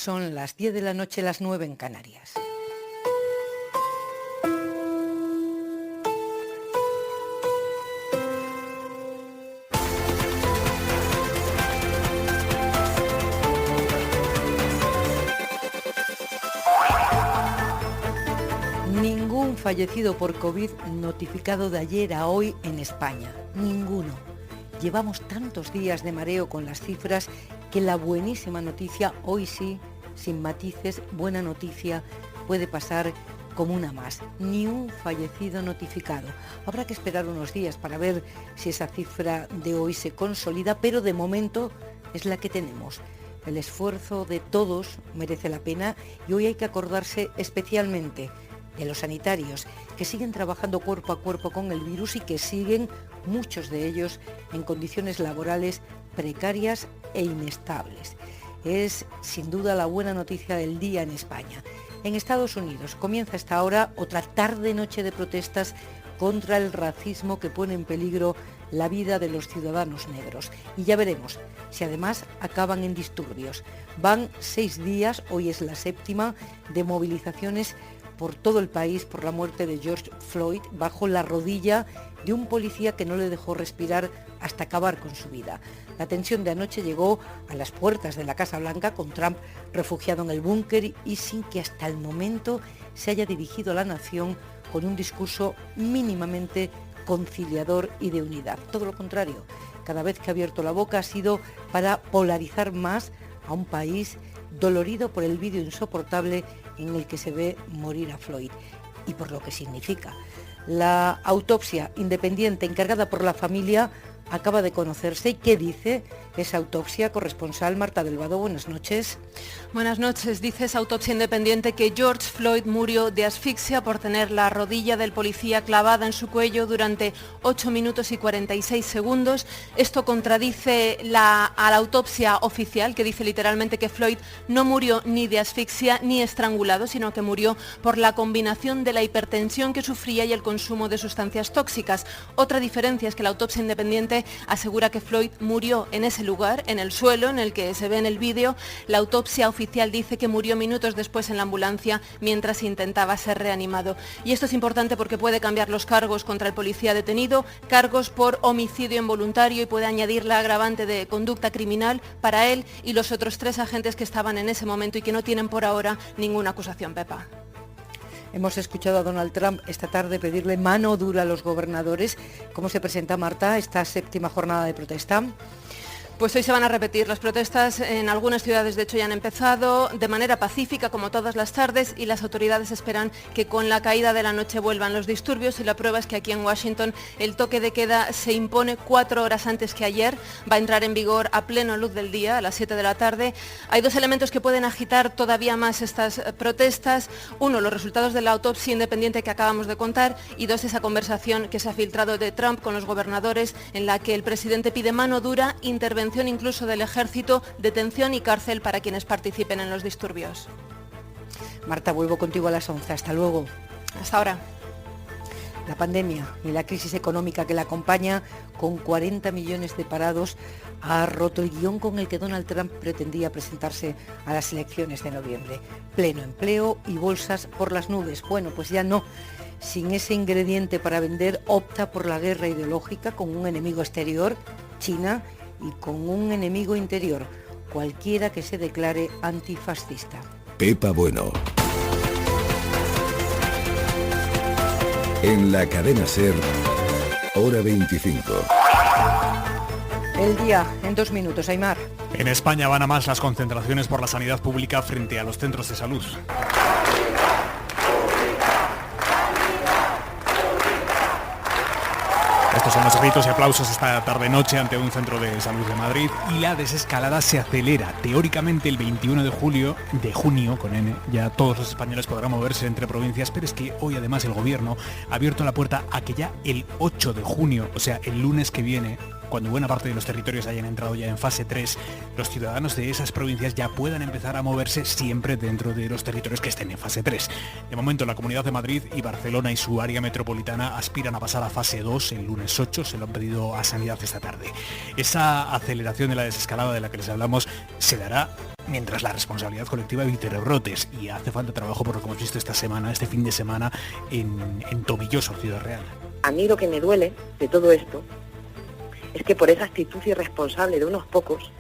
Son las 10 de la noche, las 9 en Canarias. Ningún fallecido por COVID notificado de ayer a hoy en España. Ninguno. Llevamos tantos días de mareo con las cifras que la buenísima noticia, hoy sí, sin matices, buena noticia, puede pasar como una más. Ni un fallecido notificado. Habrá que esperar unos días para ver si esa cifra de hoy se consolida, pero de momento es la que tenemos. El esfuerzo de todos merece la pena y hoy hay que acordarse especialmente de los sanitarios que siguen trabajando cuerpo a cuerpo con el virus y que siguen, muchos de ellos, en condiciones laborales precarias e inestables. Es sin duda la buena noticia del día en España. En Estados Unidos comienza esta hora otra tarde-noche de protestas contra el racismo que pone en peligro la vida de los ciudadanos negros. Y ya veremos si además acaban en disturbios. Van 6 días, hoy es la 7ª, de movilizaciones por todo el país por la muerte de George Floyd bajo la rodilla de un policía que no le dejó respirar hasta acabar con su vida. La tensión de anoche llegó a las puertas de la Casa Blanca con Trump refugiado en el búnker y sin que hasta el momento se haya dirigido a la nación con un discurso mínimamente conciliador y de unidad. Todo lo contrario, cada vez que ha abierto la boca ha sido para polarizar más a un país dolorido por el vídeo insoportable en el que se ve morir a Floyd y por lo que significa. La autopsia independiente encargada por la familia acaba de conocerse. ¿Y qué dice esa autopsia? Corresponsal Marta del Vado, buenas noches. Buenas noches. Dice esa autopsia independiente que George Floyd murió de asfixia por tener la rodilla del policía clavada en su cuello durante 8 minutos y 46 segundos. Esto contradice a la autopsia oficial, que dice literalmente que Floyd no murió ni de asfixia ni estrangulado, sino que murió por la combinación de la hipertensión que sufría y el consumo de sustancias tóxicas. Otra diferencia es que la autopsia independiente asegura que Floyd murió en ese lugar, en el suelo, en el que se ve en el vídeo. La autopsia oficial dice que murió minutos después en la ambulancia mientras intentaba ser reanimado. Y esto es importante porque puede cambiar los cargos contra el policía detenido, cargos por homicidio involuntario, y puede añadir la agravante de conducta criminal para él y los otros 3 agentes que estaban en ese momento y que no tienen por ahora ninguna acusación, Pepa. Hemos escuchado a Donald Trump esta tarde pedirle mano dura a los gobernadores. ¿Cómo se presenta, Marta, esta 7ª jornada de protesta? Pues hoy se van a repetir las protestas. En algunas ciudades, de hecho, ya han empezado de manera pacífica, como todas las tardes, y las autoridades esperan que con la caída de la noche vuelvan los disturbios, y la prueba es que aquí en Washington el toque de queda se impone 4 horas antes que ayer. Va a entrar en vigor a plena luz del día, a las 7 de la tarde. Hay 2 elementos que pueden agitar todavía más estas protestas. 1, los resultados de la autopsia independiente que acabamos de contar, y 2, esa conversación que se ha filtrado de Trump con los gobernadores, en la que el presidente pide mano dura, intervención incluso del ejército, detención y cárcel para quienes participen en los disturbios. Marta, vuelvo contigo a las 11. Hasta luego. Hasta ahora. La pandemia y la crisis económica que la acompaña, con 40 millones de parados, ha roto el guión con el que Donald Trump pretendía presentarse a las elecciones de noviembre. Pleno empleo y bolsas por las nubes. Bueno, pues ya no. Sin ese ingrediente para vender, opta por la guerra ideológica con un enemigo exterior, China, y con un enemigo interior, cualquiera que se declare antifascista. Pepa Bueno. En la cadena SER, hora 25. El día en 2 minutos, Aymar. En España van a más las concentraciones por la sanidad pública frente a los centros de salud. Estos son los gritos y aplausos esta tarde-noche ante un centro de salud de Madrid, y la desescalada se acelera. Teóricamente el 21 de junio, con N, ya todos los españoles podrán moverse entre provincias, pero es que hoy además el gobierno ha abierto la puerta a que ya el 8 de junio, o sea, el lunes que viene, cuando buena parte de los territorios hayan entrado ya en fase 3, los ciudadanos de esas provincias ya puedan empezar a moverse siempre dentro de los territorios que estén en fase 3. De momento, la Comunidad de Madrid y Barcelona y su área metropolitana aspiran a pasar a fase 2 el lunes 8, se lo han pedido a Sanidad esta tarde. Esa aceleración de la desescalada de la que les hablamos se dará mientras la responsabilidad colectiva evite rebrotes, y hace falta trabajo por lo que hemos visto este fin de semana en Tomelloso, Ciudad Real. A mí lo que me duele de todo esto es que por esa actitud irresponsable de unos pocos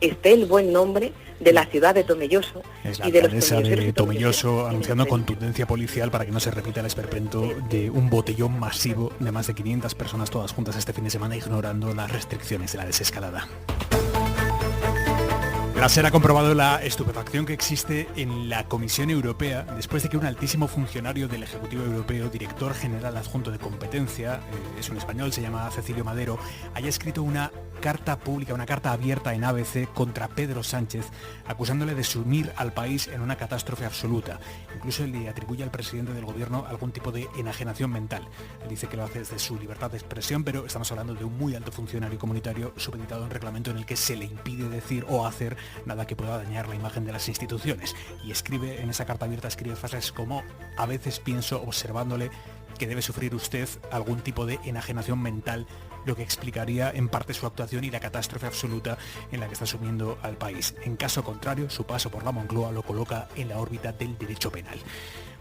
esté el buen nombre de la ciudad de Tomelloso es la y de los alcaldesa de Tomelloso anunciando en contundencia policial para que no se repita el esperpento de un botellón masivo de más de 500 personas todas juntas este fin de semana ignorando las restricciones de la desescalada. La SER ha comprobado la estupefacción que existe en la Comisión Europea después de que un altísimo funcionario del Ejecutivo Europeo, director general adjunto de competencia, es un español, se llama Cecilio Madero, haya escrito una carta pública, una carta abierta en ABC contra Pedro Sánchez, acusándole de sumir al país en una catástrofe absoluta. Incluso le atribuye al presidente del gobierno algún tipo de enajenación mental. Él dice que lo hace desde su libertad de expresión, pero estamos hablando de un muy alto funcionario comunitario supeditado a un reglamento en el que se le impide decir o hacer nada que pueda dañar la imagen de las instituciones. Y escribe en esa carta abierta, escribe frases como: a veces pienso, observándole, que debe sufrir usted algún tipo de enajenación mental, lo que explicaría en parte su actuación y la catástrofe absoluta en la que está sumiendo al país. En caso contrario, su paso por la Moncloa lo coloca en la órbita del derecho penal.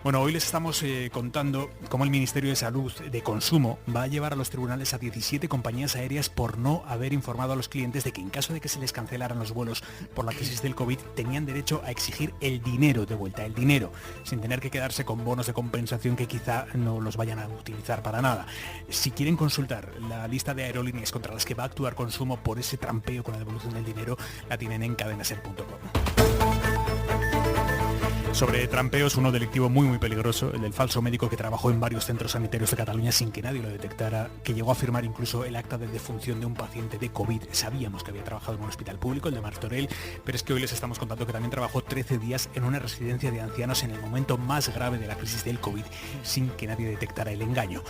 Bueno, hoy les estamos contando cómo el Ministerio de Salud de Consumo va a llevar a los tribunales a 17 compañías aéreas por no haber informado a los clientes de que en caso de que se les cancelaran los vuelos por la crisis del COVID, tenían derecho a exigir el dinero de vuelta, el dinero, sin tener que quedarse con bonos de compensación que quizá no los vayan a utilizar para nada. Si quieren consultar la lista de aerolíneas contra las que va a actuar Consumo por ese trampeo con la devolución del dinero, la tienen en cadenaser.com. Sobre trampeos, uno delictivo muy peligroso, el del falso médico que trabajó en varios centros sanitarios de Cataluña sin que nadie lo detectara, que llegó a firmar incluso el acta de defunción de un paciente de COVID. Sabíamos que había trabajado en un hospital público, el de Martorell, pero es que hoy les estamos contando que también trabajó 13 días en una residencia de ancianos en el momento más grave de la crisis del COVID, sin que nadie detectara el engaño.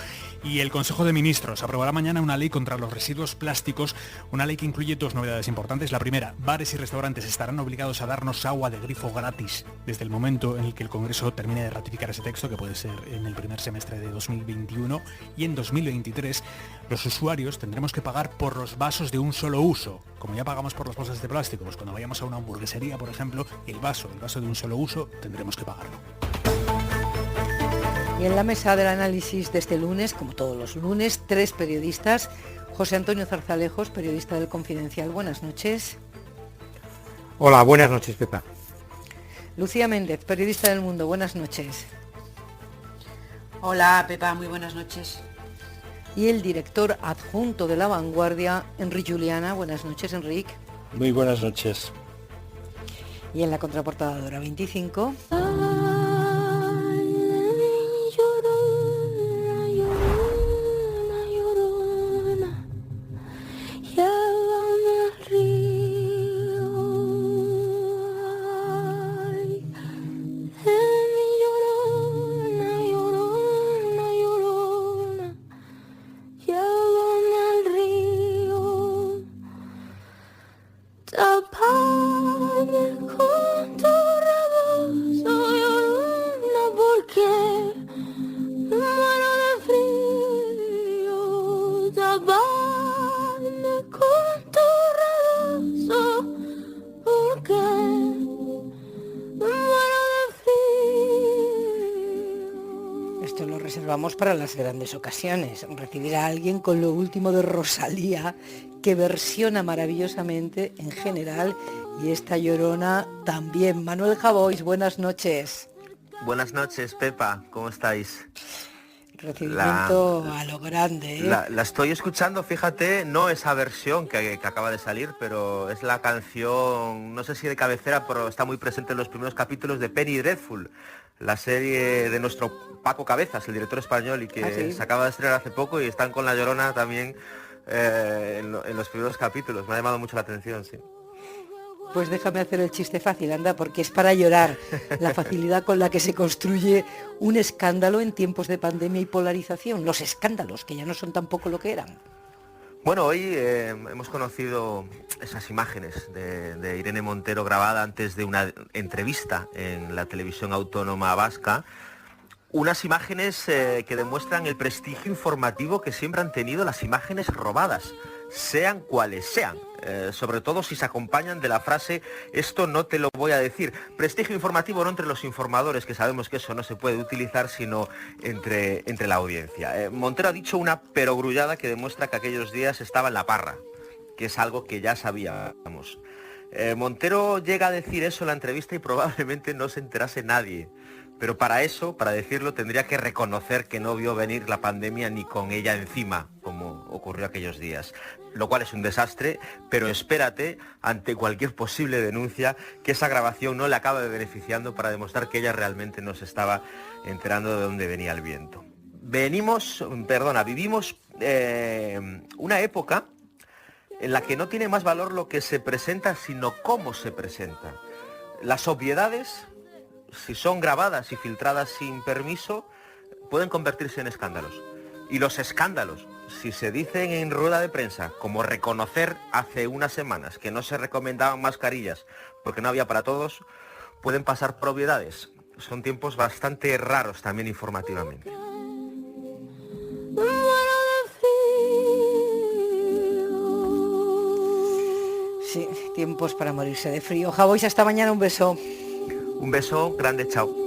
Y el Consejo de Ministros aprobará mañana una ley contra los residuos plásticos, una ley que incluye dos novedades importantes. La primera, bares y restaurantes estarán obligados a darnos agua de grifo gratis desde el momento en el que el Congreso termine de ratificar ese texto, que puede ser en el primer semestre de 2021, y en 2023 los usuarios tendremos que pagar por los vasos de un solo uso, como ya pagamos por las bolsas de plástico. Pues cuando vayamos a una hamburguesería, por ejemplo, el vaso de un solo uso tendremos que pagarlo. Y en la mesa del análisis de este lunes, como todos los lunes, 3 periodistas. José Antonio Zarzalejos, periodista del Confidencial, buenas noches. Hola, buenas noches, Pepa. Lucía Méndez, periodista del Mundo, buenas noches. Hola, Pepa, muy buenas noches. Y el director adjunto de La Vanguardia, Enric Juliana, buenas noches, Enric. Muy buenas noches. Y en la contraportada de Hora 25... para las grandes ocasiones, recibir a alguien con lo último de Rosalía, que versiona maravillosamente en general, y esta Llorona también. Manuel Javois, buenas noches. Buenas noches, Pepa, ¿cómo estáis? Recibimiento a lo grande, ¿eh? La estoy escuchando, fíjate, no esa versión que acaba de salir, pero es la canción, no sé si de cabecera, pero está muy presente en los primeros capítulos de Penny Dreadful, la serie de nuestro Paco Cabezas, el director español, y que se acaba de estrenar hace poco, y están con La Llorona también en los primeros capítulos. Me ha llamado mucho la atención, sí. Pues déjame hacer el chiste fácil, anda, porque es para llorar la facilidad con la que se construye un escándalo en tiempos de pandemia y polarización. Los escándalos, que ya no son tampoco lo que eran. Bueno, hoy hemos conocido esas imágenes de Irene Montero grabada antes de una entrevista en la televisión autónoma vasca. Unas imágenes que demuestran el prestigio informativo que siempre han tenido las imágenes robadas, sean cuales sean. sobre todo si se acompañan de la frase esto no te lo voy a decir. Prestigio informativo no entre los informadores, que sabemos que eso no se puede utilizar, sino entre la audiencia. Montero ha dicho una perogrullada que demuestra que aquellos días estaba en la parra, que es algo que ya sabíamos. Montero llega a decir eso en la entrevista y probablemente no se enterase nadie. Pero para decirlo, tendría que reconocer que no vio venir la pandemia ni con ella encima, como ocurrió aquellos días. Lo cual es un desastre, pero espérate, ante cualquier posible denuncia, que esa grabación no le acabe beneficiando para demostrar que ella realmente no se estaba enterando de dónde venía el viento. Vivimos una época en la que no tiene más valor lo que se presenta, sino cómo se presenta. Las obviedades, si son grabadas y filtradas sin permiso, pueden convertirse en escándalos. Y los escándalos, si se dicen en rueda de prensa, como reconocer hace unas semanas que no se recomendaban mascarillas porque no había para todos, pueden pasar por obviedades. Son tiempos bastante raros también informativamente. Sí, tiempos para morirse de frío. Javois, hasta mañana, un beso. Un beso grande, chao.